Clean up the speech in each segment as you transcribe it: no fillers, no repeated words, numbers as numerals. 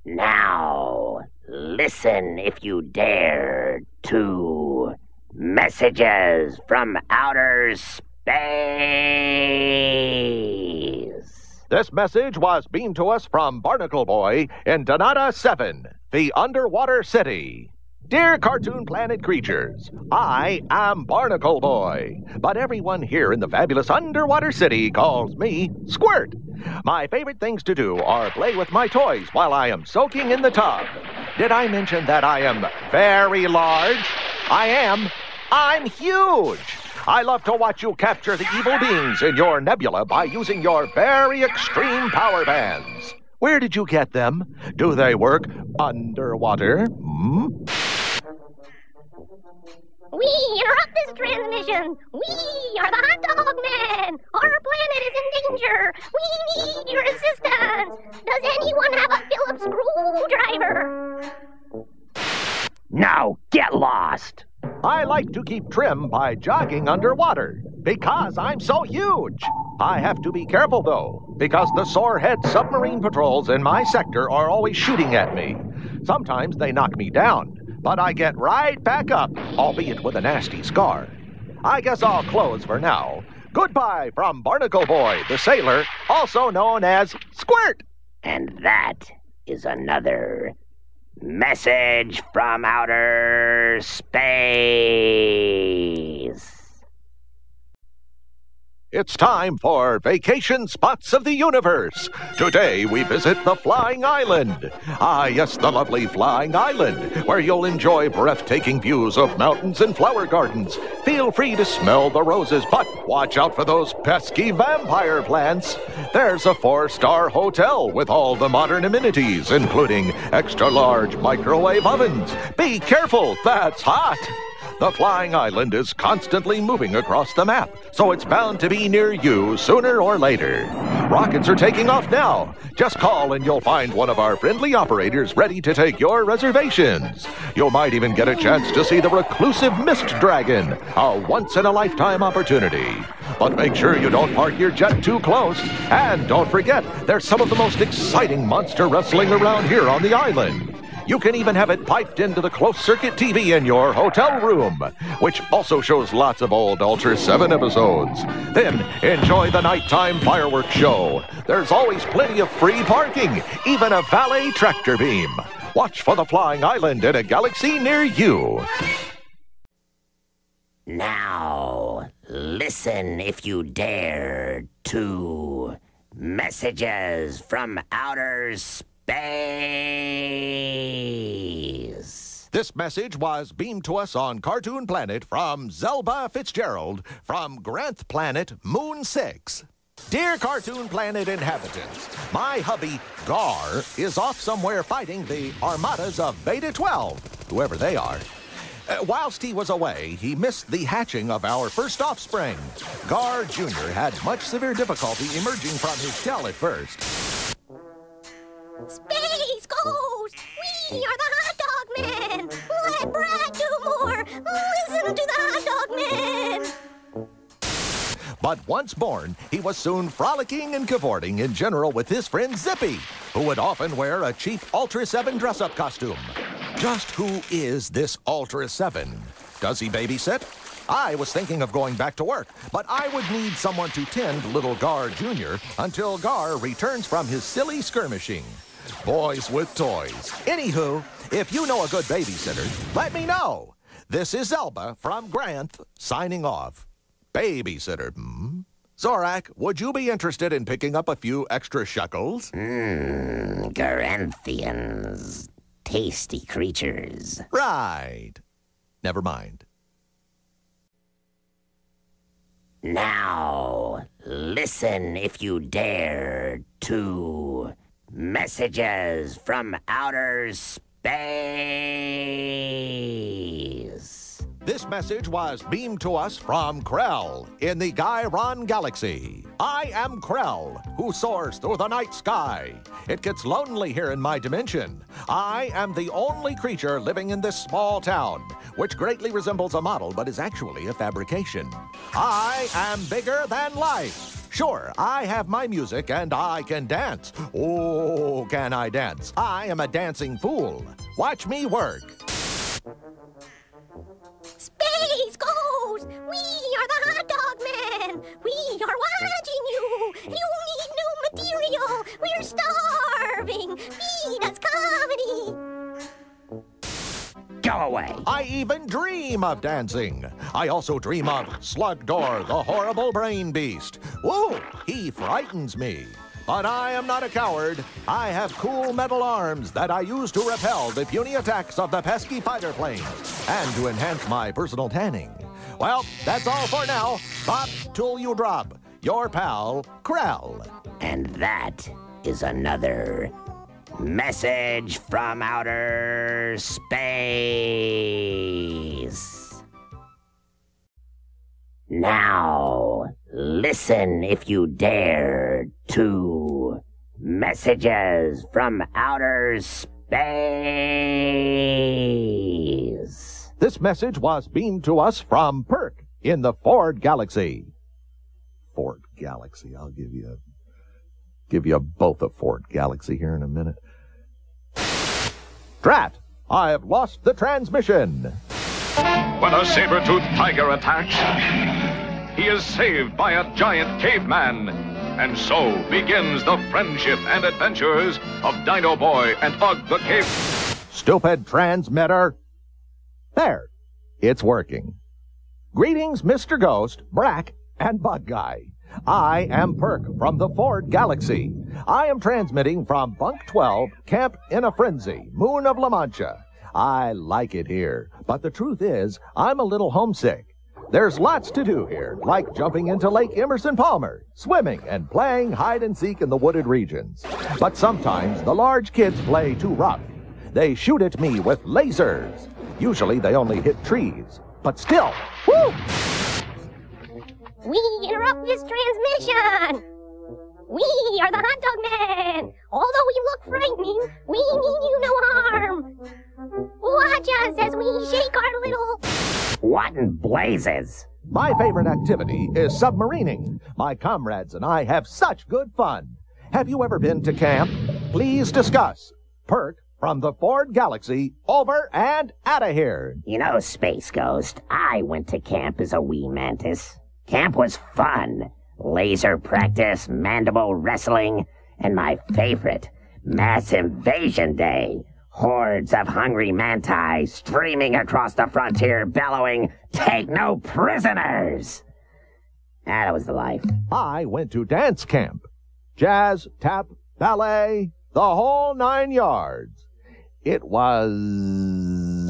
Now, listen if you dare to messages from outer space. This message was beamed to us from Barnacle Boy in Donata 7, the underwater city. Dear Cartoon Planet creatures, I am Barnacle Boy, but everyone here in the fabulous underwater city calls me Squirt. My favorite things to do are play with my toys while I am soaking in the tub. Did I mention that I am very large? I am. I'm huge. I love to watch you capture the evil beings in your nebula by using your very extreme power bands. Where did you get them? Do they work underwater? We interrupt this transmission. We are the Hot Dog Men. Our planet is in danger. We need your assistance. Does anyone have a Phillips screwdriver? Now, get lost. I like to keep trim by jogging underwater because I'm so huge. I have to be careful, though, because the sorehead submarine patrols in my sector are always shooting at me. Sometimes they knock me down, but I get right back up, albeit with a nasty scar. I guess I'll close for now. Goodbye from Barnacle Boy, the sailor, also known as Squirt. And that is another message from outer space. It's time for Vacation Spots of the Universe. Today we visit the Flying Island. Ah, yes, the lovely Flying Island, where you'll enjoy breathtaking views of mountains and flower gardens. Feel free to smell the roses, but watch out for those pesky vampire plants. There's a 4-star hotel with all the modern amenities, including extra-large microwave ovens. Be careful, that's hot. The Flying Island is constantly moving across the map, so it's bound to be near you sooner or later. Rockets are taking off now. Just call and you'll find one of our friendly operators ready to take your reservations. You might even get a chance to see the reclusive Mist Dragon, a once-in-a-lifetime opportunity. But make sure you don't park your jet too close. And don't forget, there's some of the most exciting monster wrestling around here on the island. You can even have it piped into the closed-circuit TV in your hotel room, which also shows lots of old Ultra 7 episodes. Then enjoy the nighttime fireworks show. There's always plenty of free parking, even a valet tractor beam. Watch for the Flying Island in a galaxy near you. Now, listen if you dare to messages from outer space. This message was beamed to us on Cartoon Planet from Zelba Fitzgerald from Granth Planet, Moon 6. Dear Cartoon Planet inhabitants, my hubby, Gar, is off somewhere fighting the armadas of Beta 12, whoever they are. Whilst he was away, he missed the hatching of our first offspring. Gar Jr. had much severe difficulty emerging from his shell at first. Space Ghost! We are the Hot Dog Men! Let Brad do more! Listen to the Hot Dog Men! But once born, he was soon frolicking and cavorting in general with his friend Zippy, who would often wear a cheap Ultra 7 dress-up costume. Just who is this Ultra 7? Does he babysit? I was thinking of going back to work, but I would need someone to tend little Gar Jr. until Gar returns from his silly skirmishing. Boys with toys. Anywho, if you know a good babysitter, let me know. This is Zelba from Granth, signing off. Babysitter, Zorak, would you be interested in picking up a few extra shekels? Garanthians. Tasty creatures. Right. Never mind. Now, listen if you dare to messages from outer space. This message was beamed to us from Krell in the Gyron Galaxy. I am Krell, who soars through the night sky. It gets lonely here in my dimension. I am the only creature living in this small town, which greatly resembles a model but is actually a fabrication. I am bigger than life. Sure, I have my music and I can dance. Oh, can I dance? I am a dancing fool. Watch me work. Space Ghost! We are the Hot Dog Men! We are watching you! You need new material! We're starving! Feed us comedy! Go away. I even dream of dancing. I also dream of Slugdor, the horrible brain beast. Whoa, he frightens me. But I am not a coward. I have cool metal arms that I use to repel the puny attacks of the pesky fighter planes and to enhance my personal tanning. Well, that's all for now. Bop till you drop. Your pal, Krell. And that is another message from outer space. Now, listen if you dare to messages from outer space. This message was beamed to us from Perk in the Ford Galaxy. Ford Galaxy, I'll give you both a Ford Galaxy here in a minute. Drat! I have lost the transmission. When a saber-toothed tiger attacks, he is saved by a giant caveman. And so begins the friendship and adventures of Dino Boy and Ugg the Cave. Stupid transmitter. There, it's working. Greetings, Mr. Ghost, Brack, and Bug Guy. I am Perk from the Ford Galaxy. I am transmitting from Bunk 12, Camp in a Frenzy, Moon of La Mancha. I like it here, but the truth is, I'm a little homesick. There's lots to do here, like jumping into Lake Emerson Palmer, swimming, and playing hide-and-seek in the wooded regions. But sometimes the large kids play too rough. They shoot at me with lasers. Usually they only hit trees, but still, woo! We interrupt this transmission! We are the Hot Dog Men! Although we look frightening, we mean you no harm! Watch us as we shake our little... What in blazes? My favorite activity is submarining. My comrades and I have such good fun. Have you ever been to camp? Please discuss. Perk from the Ford Galaxy, over and out of here. You know, Space Ghost, I went to camp as a wee mantis. Camp was fun. Laser practice, mandible wrestling, and my favorite, Mass Invasion Day. Hordes of hungry manti streaming across the frontier bellowing, "Take no prisoners!" That was the life. I went to dance camp. Jazz, tap, ballet, the whole 9 yards. It was...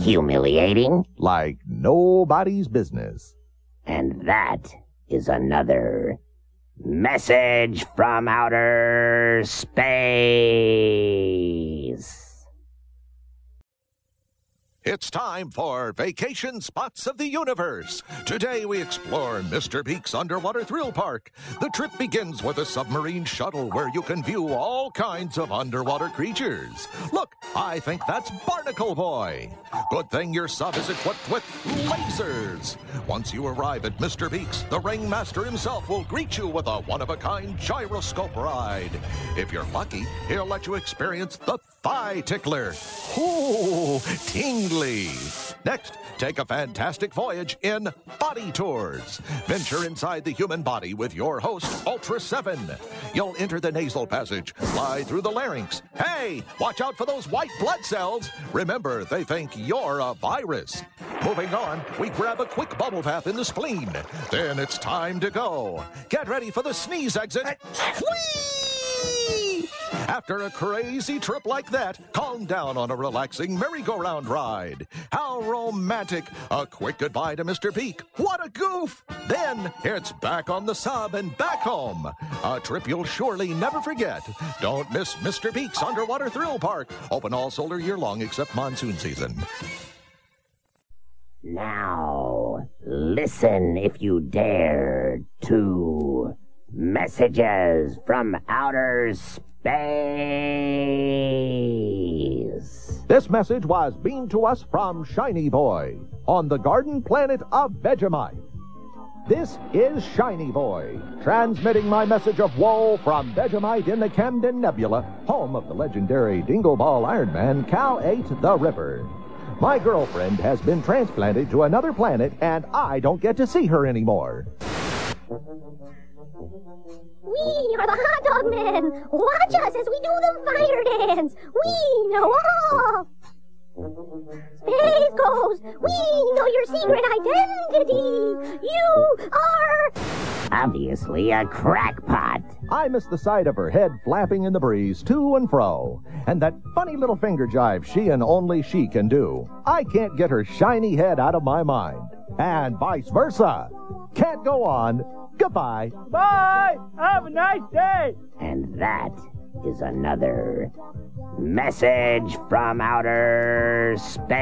humiliating. like nobody's business. And that is another message from outer space. It's time for Vacation Spots of the Universe. Today we explore Mr. Beak's Underwater Thrill Park. The trip begins with a submarine shuttle where you can view all kinds of underwater creatures. Look, I think that's Barnacle Boy. Good thing your sub is equipped with lasers. Once you arrive at Mr. Beak's, the ringmaster himself will greet you with a one-of-a-kind gyroscope ride. If you're lucky, he'll let you experience the Thigh Tickler. Ooh, tingly. Next, take a fantastic voyage in Body Tours. Venture inside the human body with your host, Ultra 7. You'll enter the nasal passage, fly through the larynx. Hey, watch out for those white blood cells. Remember, they think you're a virus. Moving on, we grab a quick bubble bath in the spleen. Then it's time to go. Get ready for the sneeze exit. Whee! After a crazy trip like that, calm down on a relaxing merry-go-round ride. How romantic. A quick goodbye to Mr. Beak. What a goof. Then it's back on the sub and back home. A trip you'll surely never forget. Don't miss Mr. Beak's Underwater Thrill Park. Open all solar year long except monsoon season. Now, listen if you dare to messages from outer space. This message was beamed to us from Shiny Boy on the garden planet of Vegemite. This is Shiny Boy, transmitting my message of woe from Vegemite in the Camden Nebula, home of the legendary Dingle Ball Iron Man, Cal 8 the Ripper. My girlfriend has been transplanted to another planet, and I don't get to see her anymore. We are the Hot Dog Men. Watch us as we do the fire dance. We know all. Space Ghost, we know your secret identity. You are... Obviously a crackpot. I miss the sight of her head flapping in the breeze to and fro, and that funny little finger jive she and only she can do. I can't get her shiny head out of my mind. And vice versa. Can't go on. Goodbye. Bye. Have a nice day. And that is another message from outer space.